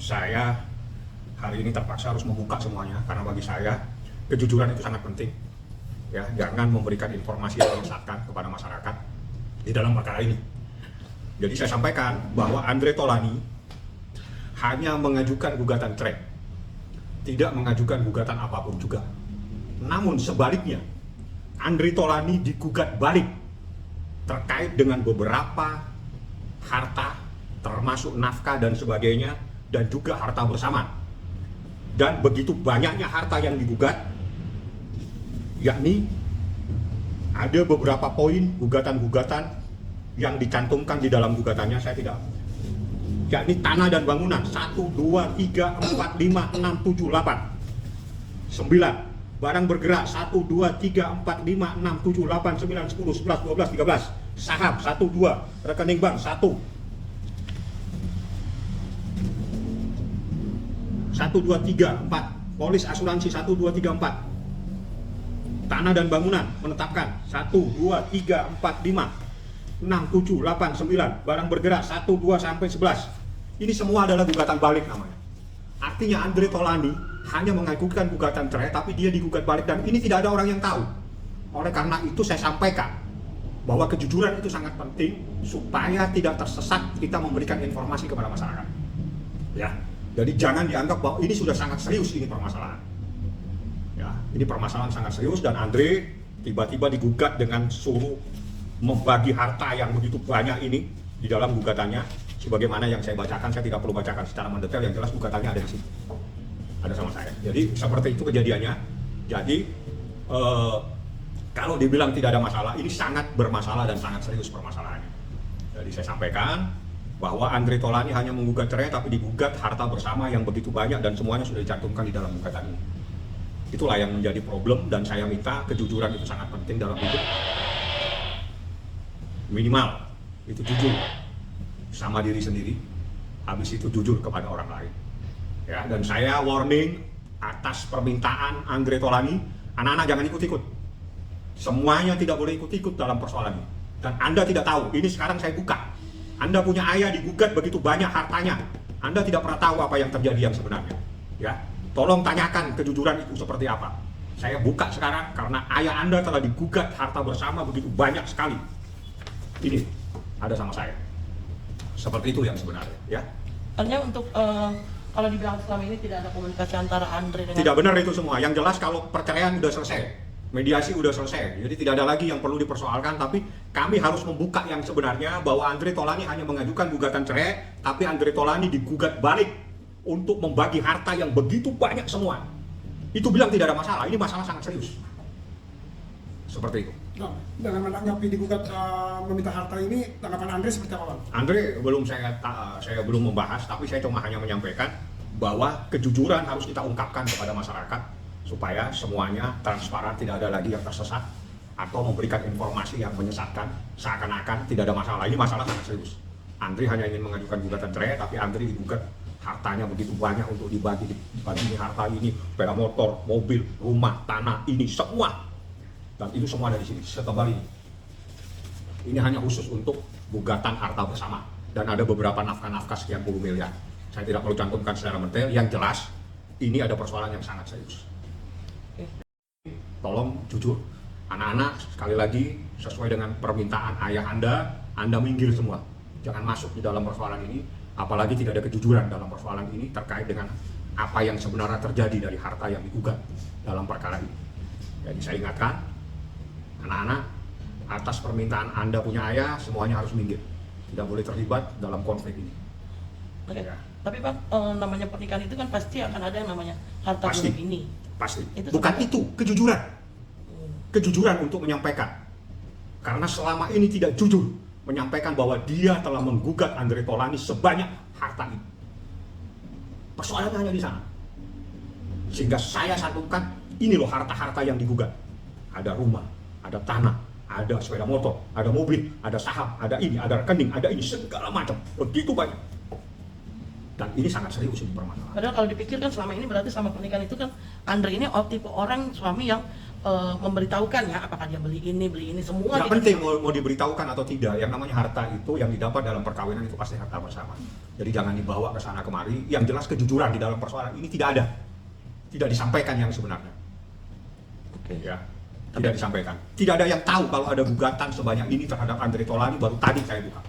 saya hari ini terpaksa harus membuka semuanya karena bagi saya kejujuran itu sangat penting. Ya, jangan memberikan informasi yang menyesatkan kepada masyarakat di dalam perkara ini. Jadi saya sampaikan bahwa Andre Taulany hanya mengajukan gugatan cerai, tidak mengajukan gugatan apapun juga. Namun sebaliknya, Andre Taulany digugat balik terkait dengan beberapa harta, termasuk nafkah dan sebagainya, dan juga harta bersama. Dan begitu banyaknya harta yang digugat, yakni ada beberapa poin gugatan-gugatan yang dicantumkan di dalam gugatannya, saya tidak, yakni tanah dan bangunan 1, 2, 3, 4, 5, 6, 7, 8 9, barang bergerak 1, 2, 3, 4, 5, 6, 7, 8, 9, 10, 11, 12, 13, saham 1, 2, rekening bank 1, 2, 3, 4, polis asuransi 1, 2, 3, 4, tanah dan bangunan menetapkan 1, 2, 3, 4, 5, 6, 7, 8, 9, barang bergerak 1, 2, sampai 11. Ini semua adalah gugatan balik namanya. Artinya Andre Taulany hanya mengajukan gugatan cerai, tapi dia digugat balik, dan ini tidak ada orang yang tahu. Oleh karena itu saya sampaikan bahwa kejujuran itu sangat penting supaya tidak tersesat kita memberikan informasi kepada masyarakat. Ya, jadi jangan dianggap bahwa ini sudah sangat serius ini permasalahan. Ya, ini permasalahan sangat serius, dan Andre tiba-tiba digugat dengan suruh membagi harta yang begitu banyak ini di dalam gugatannya. Sebagaimana yang saya bacakan, saya tidak perlu bacakan secara mendetail, yang jelas gugatannya ada di sini, ada sama saya. Jadi seperti itu kejadiannya. Jadi kalau dibilang tidak ada masalah, ini sangat bermasalah dan sangat serius permasalahannya. Jadi saya sampaikan bahwa Andre Taulany hanya menggugat cerai, tapi digugat harta bersama yang begitu banyak dan semuanya sudah dicantumkan di dalam gugatan ini. Itulah yang menjadi problem, dan saya minta kejujuran itu sangat penting dalam hidup. Minimal itu jujur sama diri sendiri, habis itu jujur kepada orang lain. Ya, dan saya warning atas permintaan Andre Taulany, anak-anak jangan ikut-ikut. Semuanya tidak boleh ikut-ikut dalam persoalan ini. Dan Anda tidak tahu, ini sekarang saya buka. Anda punya ayah digugat begitu banyak hartanya. Anda tidak pernah tahu apa yang terjadi yang sebenarnya. Ya, tolong tanyakan kejujuran itu seperti apa. Saya buka sekarang karena ayah Anda telah digugat harta bersama begitu banyak sekali. Ini ada sama saya. Seperti itu yang sebenarnya, ya. Artinya untuk kalau dibilang selama ini tidak ada komunikasi antara Andre dengan... Tidak benar itu semua. Yang jelas kalau perceraian sudah selesai, mediasi sudah selesai, jadi tidak ada lagi yang perlu dipersoalkan. Tapi kami harus membuka yang sebenarnya, bahwa Andre Taulany hanya mengajukan gugatan cerai, tapi Andre Taulany digugat balik untuk membagi harta yang begitu banyak semua. Itu bilang tidak ada masalah. Ini masalah sangat serius. Seperti itu. Nah, dengan menanggapi digugat meminta harta ini, tanggapan Andre seperti apa, Bang? Andre belum saya belum membahas, tapi saya cuma hanya menyampaikan bahwa kejujuran harus kita ungkapkan kepada masyarakat supaya semuanya transparan, tidak ada lagi yang tersesat atau memberikan informasi yang menyesatkan seakan-akan tidak ada masalah. Ini masalah sangat serius. Andre hanya ingin mengajukan gugatan cerai, tapi Andre digugat hartanya begitu banyak untuk dibagi ini harta ini, sepeda motor, mobil, rumah, tanah, ini semua. Dan itu semua ada di sini, setebal ini. Ini hanya khusus untuk gugatan harta bersama. Dan ada beberapa nafkah-nafkah sekian puluh miliar. Saya tidak perlu cantumkan secara mendetail, yang jelas ini ada persoalan yang sangat serius. Tolong jujur, anak-anak sekali lagi sesuai dengan permintaan ayah Anda minggir semua. Jangan masuk di dalam persoalan ini, apalagi tidak ada kejujuran dalam persoalan ini terkait dengan apa yang sebenarnya terjadi dari harta yang digugat dalam perkara ini. Jadi saya ingatkan, anak-anak, atas permintaan Anda punya ayah, semuanya harus minggir. Tidak boleh terlibat dalam konflik ini. Oke. Ya. Tapi Bang, namanya pernikahan itu kan pasti akan ada yang namanya harta Pasti. gunung ini. Pasti. Itu Bukan sebenarnya- itu, kejujuran. Kejujuran untuk menyampaikan. Karena selama ini tidak jujur menyampaikan bahwa dia telah menggugat Andre Taulany sebanyak harta ini. Persoalannya hanya di sana. Sehingga saya satukan, ini loh harta-harta yang digugat. Ada rumah, ada tanah, ada sepeda motor, ada mobil, ada saham, ada ini, ada rekening, ada ini, segala macam. Begitu banyak. Dan ini sangat serius ini permasalahan. Padahal kalau dipikir kan selama ini berarti sama pernikahan itu kan Andre ini tipe orang suami yang memberitahukan ya, apakah dia beli ini semua. Nggak penting mau diberitahukan atau tidak. Yang namanya harta itu yang didapat dalam perkawinan itu pasti harta bersama. Jadi jangan dibawa ke sana kemari. Yang jelas kejujuran di dalam persoalan ini tidak ada, tidak disampaikan yang sebenarnya. Oke. Ya, tidak disampaikan. Tidak ada yang tahu kalau ada gugatan sebanyak ini terhadap Andre Taulany, baru tadi saya buka.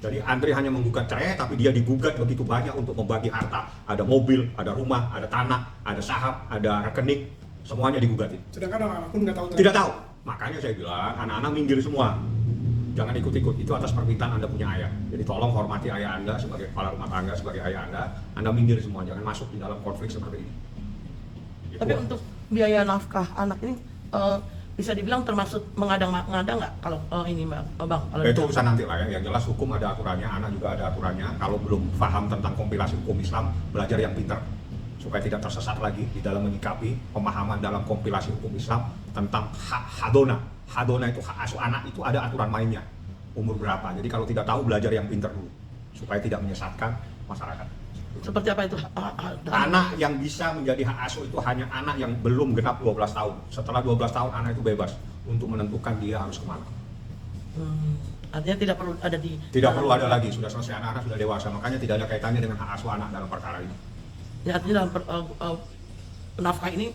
Jadi Andre hanya menggugat cerai, tapi dia digugat begitu banyak untuk membagi harta. Ada mobil, ada rumah, ada tanah, ada saham, ada rekening, semuanya digugatin. Sedangkan anak-anak pun nggak tahu. Tidak tahu. Makanya saya bilang, anak-anak minggir semua. Jangan ikut-ikut. Itu atas permintaan Anda punya ayah. Jadi tolong hormati ayah Anda sebagai kepala rumah tangga, sebagai ayah Anda. Anda minggir semua. Jangan masuk di dalam konflik seperti ini. Gitu. Tapi untuk biaya nafkah anak ini bisa dibilang termasuk mengada-ngada nggak kalau ini Bang? Kalau Itu urusan nanti lah ya. Yang jelas hukum ada aturannya, anak juga ada aturannya. Kalau belum paham tentang kompilasi hukum Islam, belajar yang pintar supaya tidak tersesat lagi di dalam menyikapi pemahaman dalam kompilasi hukum Islam tentang hak hadona. Hadona itu hak asuh anak, itu ada aturan mainnya. Umur berapa? Jadi kalau tidak tahu, belajar yang pintar dulu supaya tidak menyesatkan masyarakat. seperti apa itu? Anak yang bisa menjadi hak asuh itu hanya anak yang belum genap 12 tahun. Setelah 12 tahun anak itu bebas untuk menentukan dia harus kemana. Artinya tidak perlu ada di. Tidak perlu ada lagi, sudah selesai, anak-anak sudah dewasa, makanya tidak ada kaitannya dengan hak asuh anak dalam perkara ini. Ya, artinya dalam nafkah ini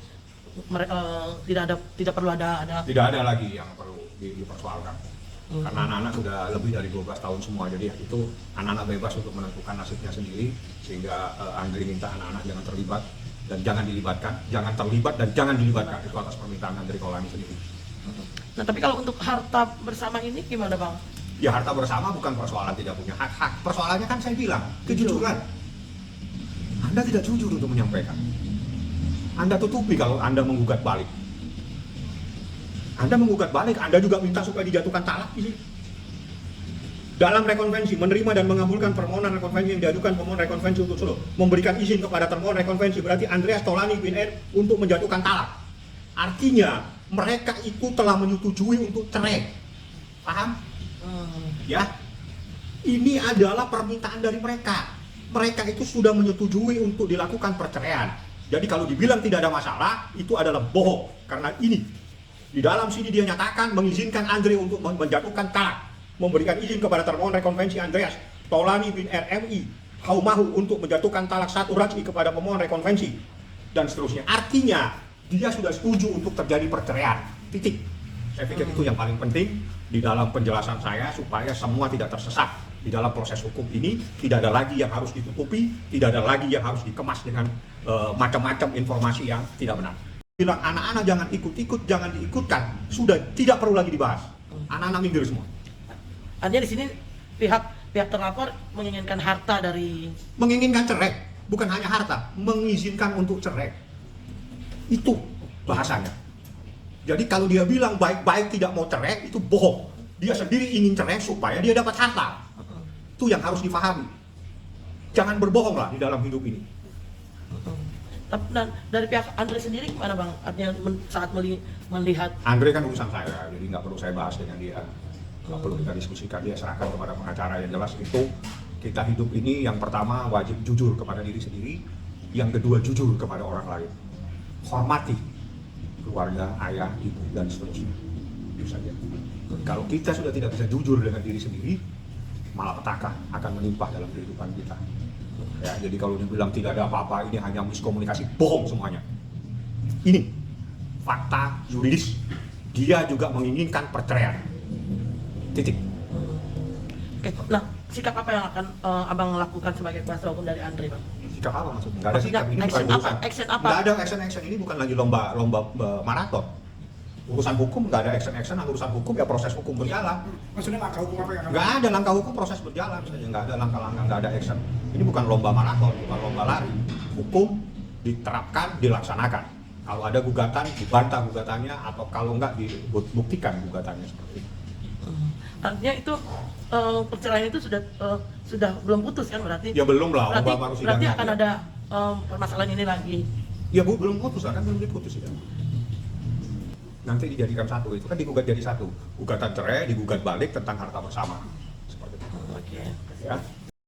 tidak perlu ada. Tidak ada lagi yang perlu dipersoalkan. Karena anak-anak sudah lebih dari 12 tahun semua, jadi itu anak-anak bebas untuk menentukan nasibnya sendiri. Sehingga Andre minta anak-anak jangan terlibat dan jangan dilibatkan, jangan terlibat dan jangan dilibatkan, itu atas permintaan Andre Taulany sendiri. Nah, tapi kalau untuk harta bersama ini gimana Bang? Ya harta bersama bukan persoalan tidak punya hak. Persoalannya kan saya bilang, kejujuran. Anda tidak jujur untuk menyampaikan. Anda tutupi kalau Anda menggugat balik. Anda menggugat balik, Anda juga minta supaya dijatuhkan talak ini. Dalam rekonvensi, menerima dan mengabulkan permohonan rekonvensi yang diajukan pemohon rekonvensi untuk Solo, memberikan izin kepada termohon rekonvensi, berarti Andreas Taulany bin N untuk menjatuhkan talak. Artinya, mereka itu telah menyetujui untuk cerai. Paham? Ya, ini adalah permintaan dari mereka. Mereka itu sudah menyetujui untuk dilakukan perceraian. Jadi kalau dibilang tidak ada masalah, itu adalah bohong. Karena ini, di dalam sini dia nyatakan mengizinkan Andre untuk menjatuhkan talak, memberikan izin kepada termohon rekonvensi Andreas Taulany bin RMI Haumahu untuk menjatuhkan talak satu raj'i kepada pemohon rekonvensi dan seterusnya. Artinya dia sudah setuju untuk terjadi perceraian. Titik. Saya pikir itu yang paling penting di dalam penjelasan saya supaya semua tidak tersesat di dalam proses hukum ini. Tidak ada lagi yang harus ditutupi, tidak ada lagi yang harus dikemas dengan macam-macam informasi yang tidak benar. Bilang anak-anak jangan ikut-ikut, jangan diikutkan, sudah tidak perlu lagi dibahas. Anak-anak minggir semua. Artinya di sini pihak terlapor menginginkan harta dari. Menginginkan cerai, bukan hanya harta, mengizinkan untuk cerai. Itu bahasanya. Jadi kalau dia bilang baik-baik tidak mau cerai, itu bohong. Dia sendiri ingin cerai supaya dia dapat harta. Itu yang harus dipahami. Jangan berbohong lah di dalam hidup ini. Dan dari pihak Andre sendiri gimana Bang? Artinya saat melihat. Andre kan urusan saya, jadi nggak perlu saya bahas dengan dia. Nggak perlu kita diskusikan, dia serahkan kepada pengacara. Yang jelas itu kita hidup ini yang pertama wajib jujur kepada diri sendiri, yang kedua jujur kepada orang lain. Hormati keluarga, ayah, ibu, dan seterusnya. Itu saja. Kalau kita sudah tidak bisa jujur dengan diri sendiri, malapetaka akan menimpa dalam kehidupan kita. Ya, jadi kalau dibilang tidak ada apa-apa, ini hanya miskomunikasi, bohong semuanya. Ini fakta yuridis. Dia juga menginginkan perceraian. Titik. Oke, nah sikap apa yang akan Abang lakukan sebagai kuasa hukum dari Andre Bang? Sikap apa maksudnya? Nggak ada sikap, ini bukan Action urusan. apa? Action apa? Nggak ada action, ini bukan lagi lomba maraton. Urusan hukum nggak ada action, urusan hukum ya proses hukum berjalan. Maksudnya langkah hukum apa yang akan? Nggak ada langkah hukum, proses berjalan saja, nggak ada langkah-langkah, nggak ada action. Ini bukan lomba maraton, bukan lomba lari. Hukum diterapkan, dilaksanakan. Kalau ada gugatan, dibantah gugatannya, atau kalau nggak dibuktikan gugatannya seperti itu. Artinya itu perceraian itu sudah belum putus kan berarti? Ya belum lah, baru Berarti sidangnya. akan ada permasalahan ini lagi. Ya belum putus lah, kan belum diputus ya. Nanti dijadikan satu, itu kan digugat jadi satu. Gugatan cerai, digugat balik tentang harta bersama. Seperti itu. Oke. Ya.